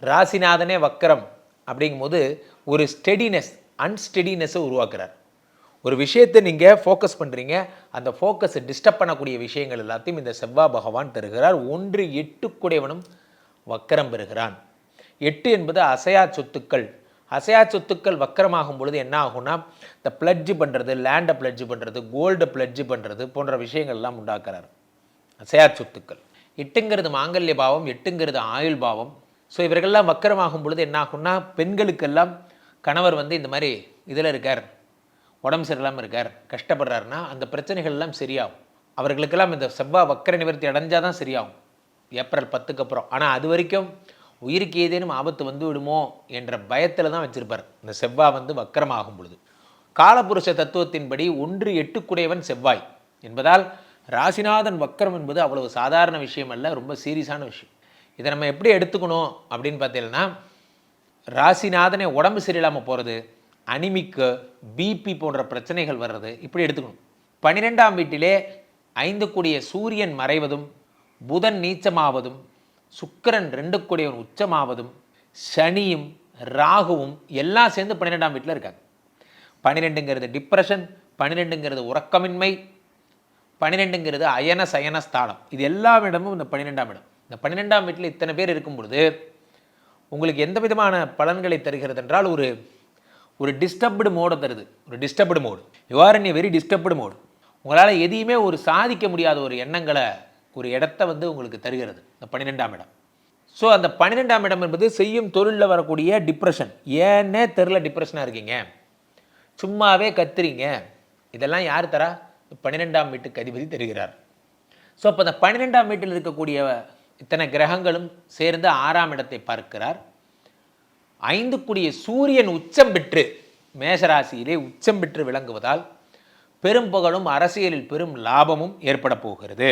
ராசிநாதனே வக்கரம் அப்படிங்கும்போது ஒரு ஸ்டெடினஸ் அன்ஸ்டெடினஸை உருவாக்குறார். ஒரு விஷயத்தை நீங்கள் ஃபோக்கஸ் பண்ணுறீங்க, அந்த ஃபோக்கஸை டிஸ்டர்ப் பண்ணக்கூடிய விஷயங்கள் எல்லாத்தையும் இந்த செவ்வாய் பகவான் தருகிறார். 1 8 வக்கரம் பெறுகிறான். 8 என்பது அசையா சொத்துக்கள். அசையா சொத்துக்கள் வக்கரமாகும் பொழுது என்ன ஆகும்னா, இந்த பிளட்ஜ் பண்ணுறது, லேண்டை பிளட்ஜ் பண்ணுறது, கோல்டை பிளட்ஜ் பண்ணுறது போன்ற விஷயங்கள்லாம் உண்டாக்குறார். அசையா சொத்துக்கள். 8ங்கிறது மாங்கல்ய பாவம், 8ங்கிறது ஆயுள் பாவம். ஸோ இவர்கள்லாம் வக்கரமாகும் பொழுது என்ன ஆகும்னா, பெண்களுக்கெல்லாம் கணவர் இந்த மாதிரி இதில் இருக்கார், உடம்பு சரியில்லாமல் இருக்கார், கஷ்டப்படுறாருன்னா அந்த பிரச்சனைகள் எல்லாம் சரியாகும். அவர்களுக்கெல்லாம் இந்த செவ்வாய் வக்கர நிவர்த்தி அடைஞ்சால் தான் சரியாகும் ஏப்ரல் 10க்கு அப்புறம். ஆனால் அது வரைக்கும் உயிருக்கு ஏதேனும் ஆபத்து வந்து விடுமோ என்ற பயத்தில் தான் வச்சுருப்பார் இந்த செவ்வாய் வக்கரமாகும் பொழுது. காலபுருஷ தத்துவத்தின்படி 1 8 செவ்வாய் என்பதால் ராசிநாதன் வக்கரம் என்பது அவ்வளவு சாதாரண விஷயம் அல்ல, ரொம்ப சீரியஸான விஷயம். இதை நம்ம எப்படி எடுத்துக்கணும் அப்படின்னு பார்த்தீங்கன்னா, ராசிநாதனே உடம்பு சரியில்லாமல் போகிறது, அனிமிக்கு, பிபி போன்ற பிரச்சனைகள் வர்றது, இப்படி எடுத்துக்கணும். 12ஆம் வீட்டிலே 5 சூரியன் மறைவதும், புதன் நீச்சமாவதும், சுக்கிரன் 2 உச்சமாவதும், சனியும் ராகுவும் எல்லாம் சேர்ந்து 12ஆம் வீட்டில் இருக்காங்க. 12ங்கிறது டிப்ரெஷன், 12ங்கிறது உறக்கமின்மை, 12ங்கிறது அயன சயன ஸ்தானம். இது எல்லா இடமும் இந்த 12ஆம் இடம். இந்த 12ஆம் வீட்டில் இத்தனை பேர் இருக்கும் பொழுது உங்களுக்கு எந்த விதமான பலன்களை தருகிறது என்றால், ஒரு டிஸ்டர்ப்டு மோடை தருது. ஒரு disturbed mode, you are in a very disturbed mode. உங்களால் எதையுமே ஒரு சாதிக்க முடியாத ஒரு எண்ணங்களை, ஒரு இடத்த உங்களுக்கு தருகிறது இந்த 12ஆம் இடம். ஸோ அந்த 12ஆம் இடம் என்பது செய்யும் தொழிலில் வரக்கூடிய டிப்ரெஷன். ஏன்னே தெரில டிப்ரெஷனாக இருக்கீங்க, சும்மாவே கத்துறீங்க, இதெல்லாம் யார் தரா? 12ஆம் வீட்டுக்கு அதிபதி தருகிறார். ஸோ அப்போ அந்த 12ஆம் வீட்டில் இருக்கக்கூடிய இத்தனை கிரகங்களும் சேர்ந்து 6ஆம் இடத்தை பார்க்கிறார். 5 சூரியன் உச்சம் பெற்று மேஷராசியிலே உச்சம் பெற்று விளங்குவதால் பெரும் புகழும் அரசியலில் பெரும் லாபமும் ஏற்பட போகிறது.